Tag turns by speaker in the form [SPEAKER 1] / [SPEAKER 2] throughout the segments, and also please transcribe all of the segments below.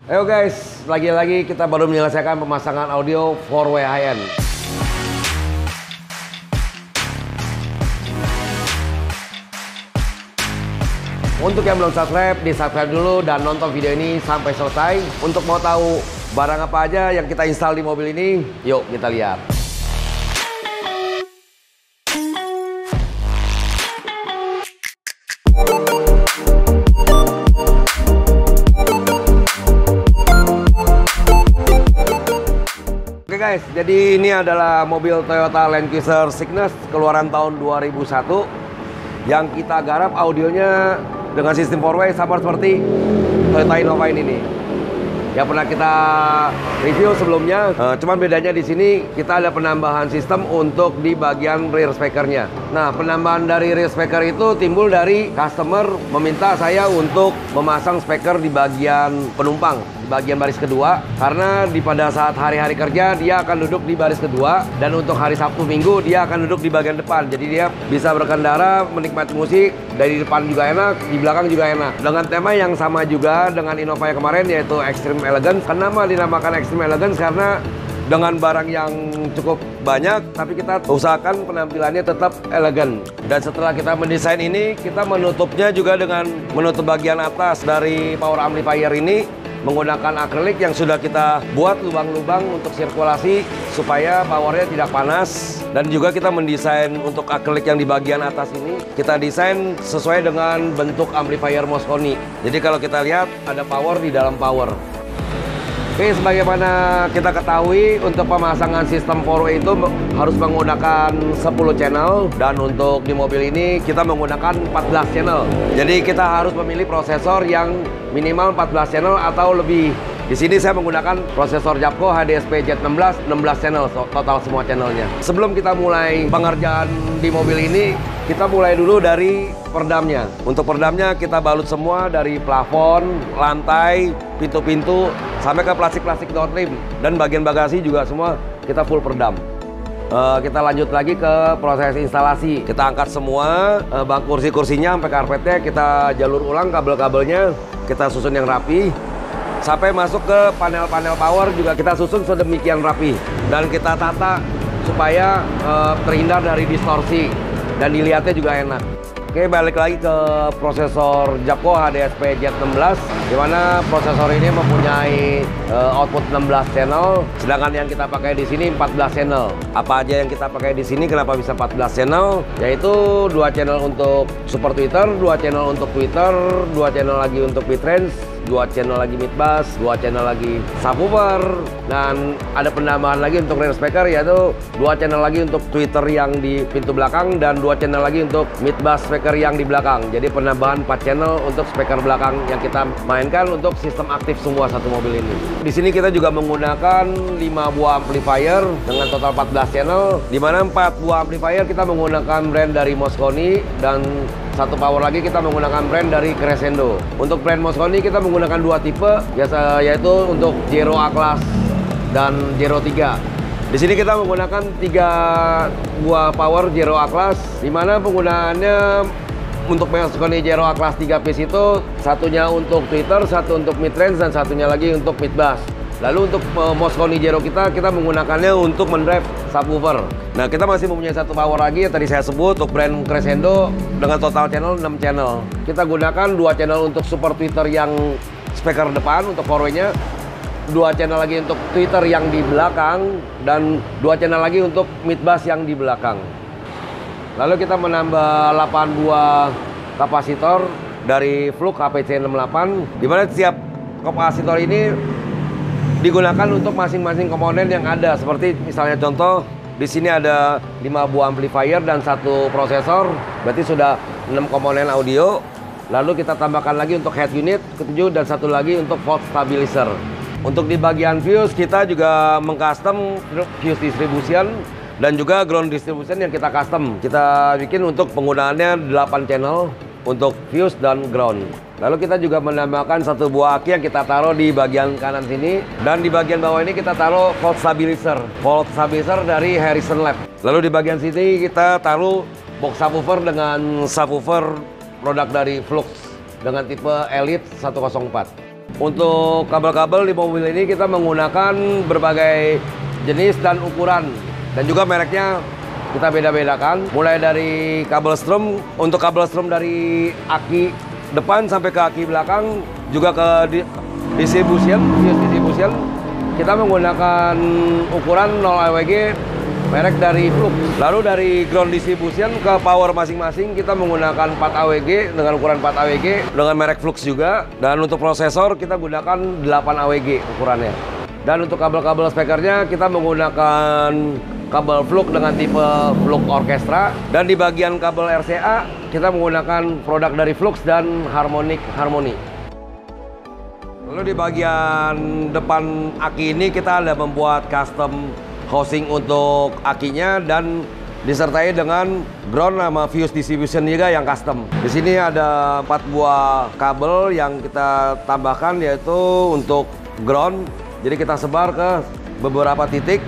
[SPEAKER 1] Ayo guys, lagi-lagi kita baru menyelesaikan pemasangan audio 4-way high-end. Untuk yang belum subscribe, di-subscribe dulu dan nonton video ini sampai selesai. Untuk mau tahu barang apa aja yang kita install di mobil ini, yuk kita lihat. Oke guys, jadi ini adalah mobil Toyota Land Cruiser Cygnus keluaran tahun 2001 yang kita garap audionya dengan sistem 4-way sama seperti Toyota Innova ini yang pernah kita review sebelumnya. Cuman bedanya di sini kita ada penambahan sistem untuk di bagian rear speakernya. Nah, penambahan dari rear speaker itu timbul dari customer meminta saya untuk memasang speaker di bagian penumpang, di bagian baris kedua, karena pada saat hari-hari kerja dia akan duduk di baris kedua, dan untuk hari Sabtu Minggu dia akan duduk di bagian depan. Jadi dia bisa berkendara, menikmati musik dari depan juga enak, di belakang juga enak. Dengan tema yang sama juga dengan Innova yang kemarin, yaitu Extreme Elegance. Kenapa dinamakan Extreme Elegance? Karena dengan barang yang cukup banyak, tapi kita usahakan penampilannya tetap elegan. Dan setelah kita mendesain ini, kita menutupnya juga dengan menutup bagian atas dari power amplifier ini menggunakan akrilik yang sudah kita buat lubang-lubang untuk sirkulasi supaya powernya tidak panas. Dan juga kita mendesain untuk akrilik yang di bagian atas ini, kita desain sesuai dengan bentuk amplifier Mosconi. Jadi kalau kita lihat ada power di dalam power. Oke, sebagaimana kita ketahui untuk pemasangan sistem 4-way itu harus menggunakan 10 channel, dan untuk di mobil ini kita menggunakan 14 channel. Jadi kita harus memilih prosesor yang minimal 14 channel atau lebih. Di sini saya menggunakan prosesor Japco HDSP Z16, 16 channel total semua channelnya. Sebelum kita mulai pengerjaan di mobil ini, kita mulai dulu dari perdamnya. Untuk perdamnya kita balut semua dari plafon, lantai, pintu-pintu, sampai ke plastik-plastik door trim. Dan bagian bagasi juga semua kita full perdam. Kita lanjut lagi ke proses instalasi. Kita angkat semua bang kursi-kursinya sampai karpetnya, kita jalur ulang kabel-kabelnya, kita susun yang rapi. Sampai masuk ke panel-panel power juga kita susun sedemikian rapi. Dan kita tata supaya terhindar dari distorsi dan dilihatnya juga enak. Oke, balik lagi ke prosesor Japco HDSP Z16, di mana prosesor ini mempunyai output 16 channel, sedangkan yang kita pakai di sini 14 channel. Apa aja yang kita pakai di sini, kenapa bisa 14 channel? Yaitu 2 channel untuk Super Tweeter, 2 channel untuk Twitter, 2 channel lagi untuk midrange, 2 channel lagi mid bass, 2 channel lagi subwoofer, dan ada penambahan lagi untuk rear speaker, yaitu 2 channel lagi untuk Twitter yang di pintu belakang dan 2 channel lagi untuk mid bass speaker yang di belakang. Jadi penambahan 4 channel untuk speaker belakang yang kita mainkan untuk sistem aktif semua satu mobil ini. Di sini kita juga menggunakan 5 buah amplifier dengan total 14 channel, di mana 4 buah amplifier kita menggunakan brand dari Mosconi dan 1 power lagi kita menggunakan brand dari Crescendo. Untuk brand Mosconi kita menggunakan 2 tipe, yaitu untuk Zero A-Class dan Zero 3. Di sini kita menggunakan 3 buah power Zero A-Class, di mana penggunaannya untuk Mosconi Zero A-Class 3 piece itu satunya untuk Twitter, satu untuk midrange, dan satunya lagi untuk mid bass. Lalu untuk Mosconi Zero kita menggunakannya untuk mendrive subwoofer. Nah, kita masih mempunyai 1 power lagi yang tadi saya sebut untuk brand Crescendo dengan total channel 6 channel. Kita gunakan 2 channel untuk Super Tweeter yang speaker depan untuk 4-way-nya, 2 channel lagi untuk Twitter yang di belakang, dan 2 channel lagi untuk mid bass yang di belakang. Lalu kita menambah 8 buah kapasitor dari Flux HPC68, di mana setiap kapasitor ini digunakan untuk masing-masing komponen yang ada. Seperti misalnya contoh, di sini ada 5 buah amplifier dan 1 prosesor, berarti sudah 6 komponen audio. Lalu kita tambahkan lagi untuk head unit ke-7 dan 1 lagi untuk volt stabilizer. Untuk di bagian fuse kita juga mengcustom fuse distribution dan juga ground distribution yang kita custom. Kita bikin untuk penggunaannya 8 channel untuk fuse dan ground. Lalu kita juga menambahkan 1 buah aki yang kita taruh di bagian kanan sini, dan di bagian bawah ini kita taruh volt stabilizer dari Harrison Lab. Lalu di bagian sini kita taruh box subwoofer dengan subwoofer produk dari Flux dengan tipe Elite 104. Untuk kabel-kabel di mobil ini kita menggunakan berbagai jenis dan ukuran, dan juga mereknya kita beda-bedakan. Mulai dari kabel strom, untuk kabel strom dari aki depan sampai ke aki belakang, juga ke distribution, kita menggunakan ukuran 0 AWG merek dari Flux. Lalu dari ground distribution ke power masing-masing kita menggunakan 4 AWG dengan ukuran 4 AWG dengan merek Flux juga. Dan untuk prosesor kita gunakan 8 AWG ukurannya. Dan untuk kabel-kabel speakernya kita menggunakan kabel Flux dengan tipe Flux Orchestra. Dan di bagian kabel RCA kita menggunakan produk dari Flux dan Harmonic Harmony. Lalu di bagian depan aki ini kita ada membuat custom housing untuk akinya dan disertai dengan ground sama fuse distribution juga yang custom. Di sini ada 4 buah kabel yang kita tambahkan, yaitu untuk ground. Jadi kita sebar ke beberapa titik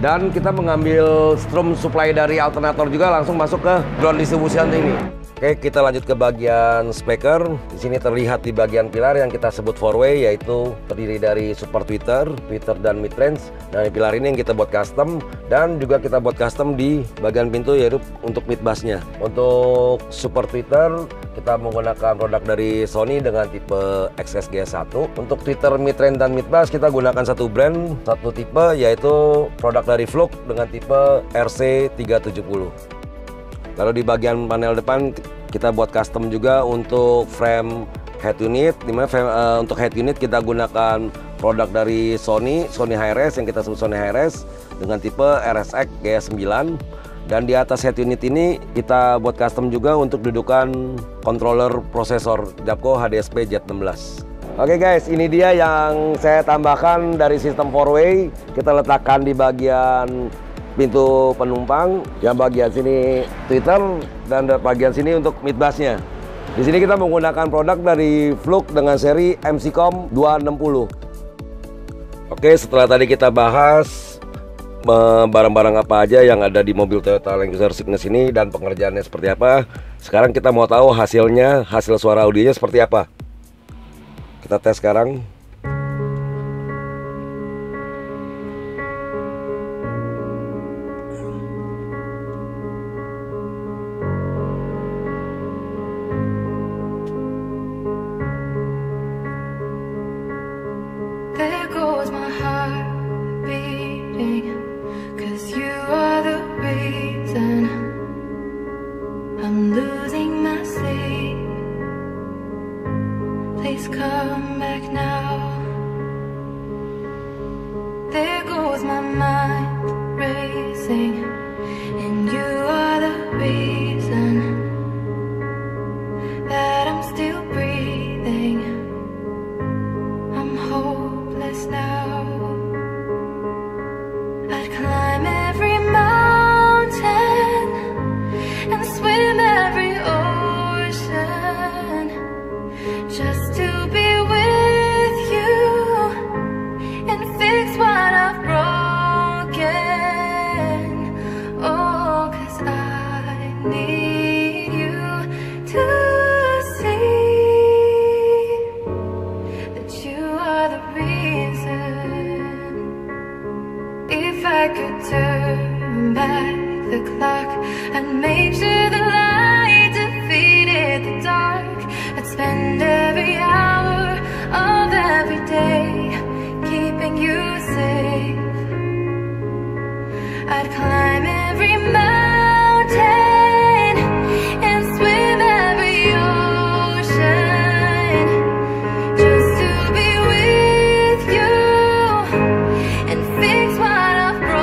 [SPEAKER 1] dan kita mengambil strom supply dari alternator juga langsung masuk ke ground distribution ini. Oke, kita lanjut ke bagian speaker. Di sini terlihat di bagian pilar yang kita sebut 4-way, yaitu terdiri dari super tweeter dan mid range. Nah, pilar ini yang kita buat custom, dan juga kita buat custom di bagian pintu yaitu untuk mid bassnya. Untuk super tweeter kita menggunakan produk dari Sony dengan tipe XSG1. Untuk tweeter mid range dan mid bass kita gunakan satu brand, satu tipe, yaitu produk dari Flux dengan tipe RC370. Lalu di bagian panel depan kita buat custom juga untuk frame head unit, dimana untuk head unit kita gunakan produk dari Sony Hi-Res yang kita sebut Sony Hi-Res dengan tipe RSX GS9. Dan di atas head unit ini kita buat custom juga untuk dudukan controller prosesor Japco HDSP Z16. Oke guys, ini dia yang saya tambahkan dari sistem 4-way. Kita letakkan di bagian pintu penumpang, yang bagian sini tweeter dan bagian sini untuk mid bassnya. Di sini kita menggunakan produk dari Flux dengan seri MCCOM 260. Oke, setelah tadi kita bahas barang-barang apa aja yang ada di mobil Toyota Land Cruiser Cygnus ini dan pengerjaannya seperti apa, sekarang kita mau tahu hasilnya, hasil suara audionya seperti apa. Kita tes sekarang.
[SPEAKER 2] There goes my heart beating, 'cause you are the reason I'm losing my sleep. Please come back now. There goes my mind racing, and you are the reason that I'm still breathing. I'm hopeless now. I'd climb every mountain and swim every ocean just to be with you and fix what I've broken. Oh, 'cause I need you to see that you are the reason. If I could turn back the clock, I'd make sure the light defeated the dark. I'd spend every hour of every day keeping you safe. I'd climb every mountain and swim every ocean just to be with you and fix what I've broken.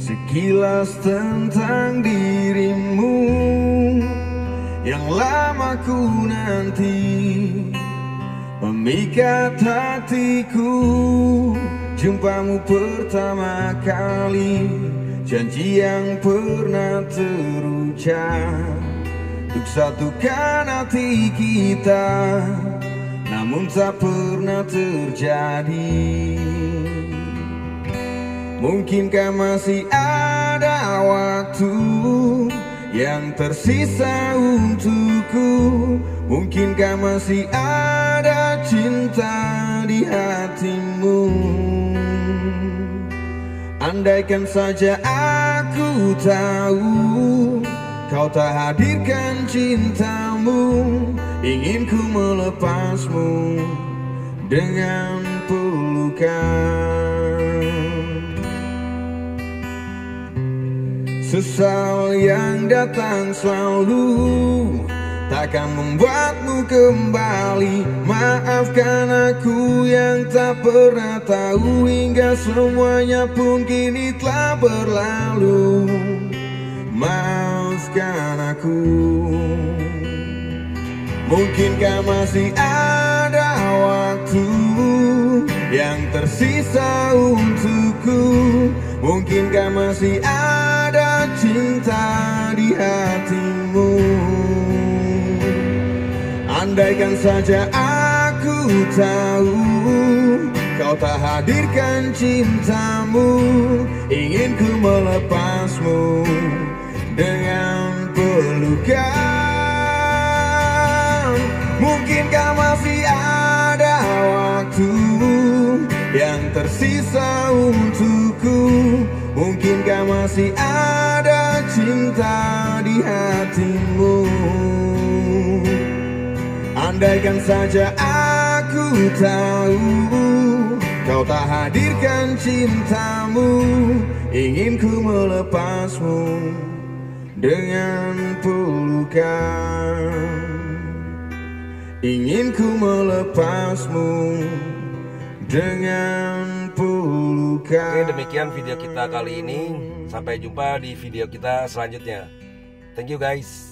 [SPEAKER 3] sekilas tentang dirimu yang lama ku nanti, memikat hatiku. Jumpamu pertama kali, janji yang pernah terucap untuk satukan hati kita, namun tak pernah terjadi. Mungkinkah masih ada waktu yang tersisa untukku? Mungkinkah masih ada cinta di hatimu? Andaikan saja aku tahu kau tak hadirkan cintamu, ingin ku melepasmu dengan pelukan. Sesal yang datang selalu takkan membuatmu kembali. Maafkan aku yang tak pernah tahu, hingga semuanya pun kini telah berlalu. Maafkan aku. Mungkinkah masih ada waktu yang tersisa untukku? Mungkinkah masih ada cinta di hatimu? Andaikan saja aku tahu kau tak hadirkan cintamu, ingin ku melepasmu dengan pelukan. Mungkinkah masih ada waktu yang tersisa untukku? Mungkinkah masih ada cinta di hatimu? Andaikan saja aku tahu kau tak hadirkan cintamu, ingin ku melepasmu dengan pelukan. Ingin ku melepasmu dengan pelukan.
[SPEAKER 1] Oke, demikian video kita kali ini. Sampai jumpa di video kita selanjutnya. Thank you guys.